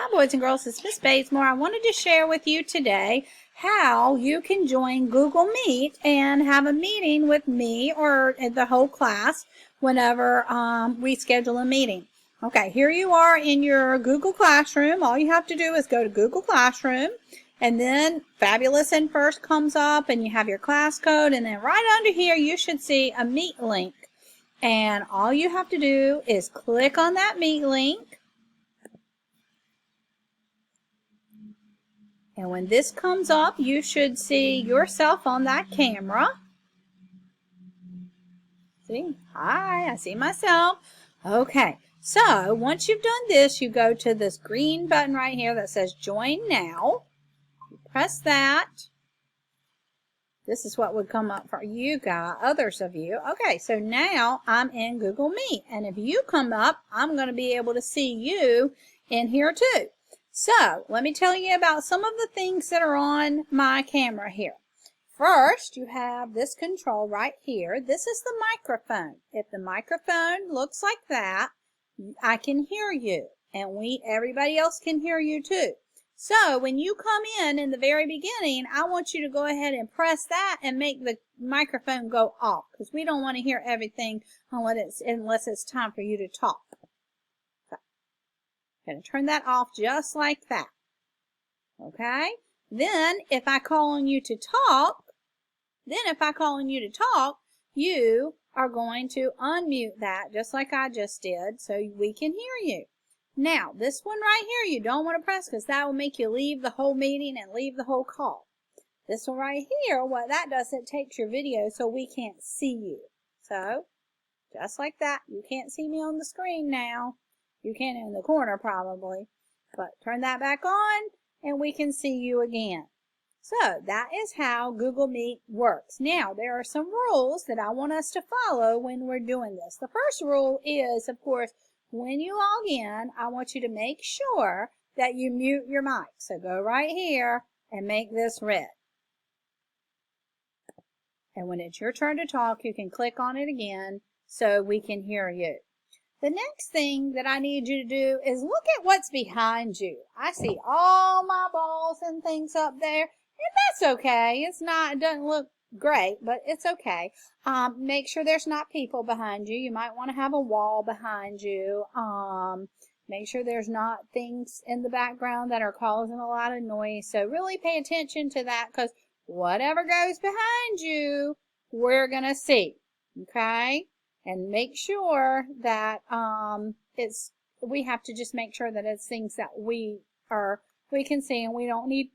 Hi boys and girls, it's Miss Batesmore. I wanted to share with you today how you can join Google Meet and have a meeting with me or the whole class whenever we schedule a meeting. Okay, here you are in your Google Classroom. All you have to do is go to Google Classroom, and then Fabulous and First comes up and you have your class code, and then right under here you should see a Meet link. And all you have to do is click on that Meet link. And when this comes up, you should see yourself on that camera. See? Hi, I see myself. Okay, so once you've done this, you go to this green button right here that says Join Now. You press that. This is what would come up for you guys, others of you. Okay, so now I'm in Google Meet. And if you come up, I'm going to be able to see you in here too. So, let me tell you about some of the things that are on my camera here. First, you have this control right here. This is the microphone. If the microphone looks like that, I can hear you. And everybody else can hear you too. So, when you come in the very beginning, I want you to go ahead and press that and make the microphone go off. Because we don't want to hear everything unless it's time for you to talk. Going to turn that off just like that. Okay? Then, if I call on you to talk, you are going to unmute that just like I just did so we can hear you. Now, this one right here, you don't want to press because that will make you leave the whole meeting and leave the whole call. This one right here, what that does, it takes your video so we can't see you. So, just like that, you can't see me on the screen now. You can in the corner probably, but turn that back on and we can see you again. So that is how Google Meet works. Now there are some rules that I want us to follow when we're doing this. The first rule is, of course, when you log in, I want you to make sure that you mute your mic. So go right here and make this red. And when it's your turn to talk, you can click on it again so we can hear you. The next thing that I need you to do is look at what's behind you. I see all my balls and things up there, and that's okay. It doesn't look great, but it's okay. Make sure there's not people behind you. You might want to have a wall behind you. Make sure there's not things in the background that are causing a lot of noise. So really pay attention to that because whatever goes behind you, we're going to see. Okay? And make sure that we have to just make sure that it's things that we can see, and we don't need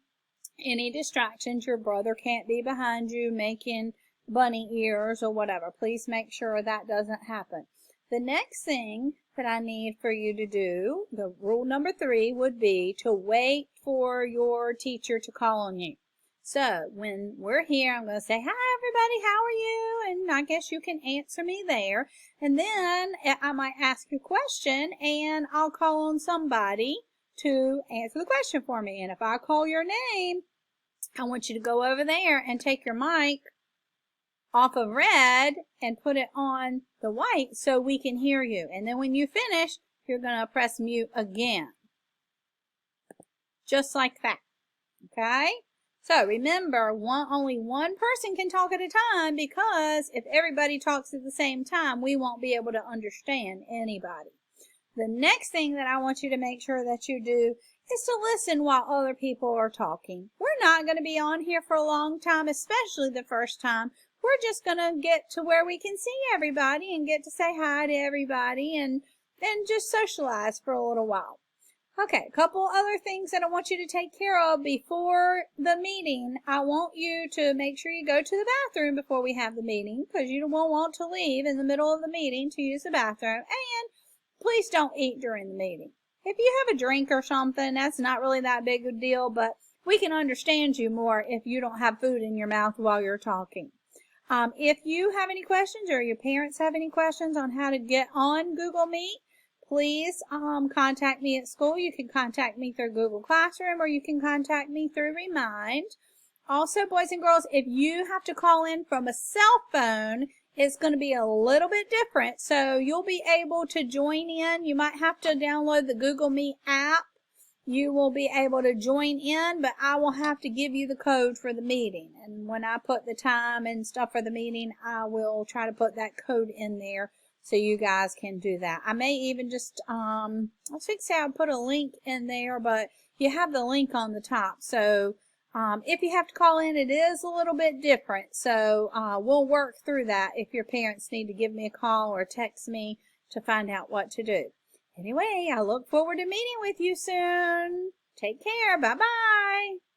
any distractions. Your brother can't be behind you making bunny ears or whatever. Please make sure that doesn't happen. The next thing that I need for you to do, the rule number 3 would be to wait for your teacher to call on you. So, when we're here, I'm going to say, hi, everybody, how are you? And I guess you can answer me there. And then I might ask you a question, and I'll call on somebody to answer the question for me. And if I call your name, I want you to go over there and take your mic off of red and put it on the white so we can hear you. And then when you finish, you're going to press mute again. Just like that. Okay? So remember, only one person can talk at a time because if everybody talks at the same time, we won't be able to understand anybody. The next thing that I want you to make sure that you do is to listen while other people are talking. We're not going to be on here for a long time, especially the first time. We're just going to get to where we can see everybody and get to say hi to everybody and just socialize for a little while. Okay, a couple other things that I want you to take care of before the meeting. I want you to make sure you go to the bathroom before we have the meeting because you won't want to leave in the middle of the meeting to use the bathroom. And please don't eat during the meeting. If you have a drink or something, that's not really that big a deal, but we can understand you more if you don't have food in your mouth while you're talking. If you have any questions or your parents have any questions on how to get on Google Meet, please contact me at school. You can contact me through Google Classroom or you can contact me through Remind. Also, boys and girls, if you have to call in from a cell phone, it's going to be a little bit different. So you'll be able to join in. You might have to download the Google Meet app you will be able to join in, but I will have to give you the code for the meeting. And when I put the time and stuff for the meeting, I will try to put that code in there so you guys can do that. I may even just, I was fixing to say I'll put a link in there, but you have the link on the top. So if you have to call in, it is a little bit different. So we'll work through that if your parents need to give me a call or text me to find out what to do. Anyway, I look forward to meeting with you soon. Take care. Bye-bye.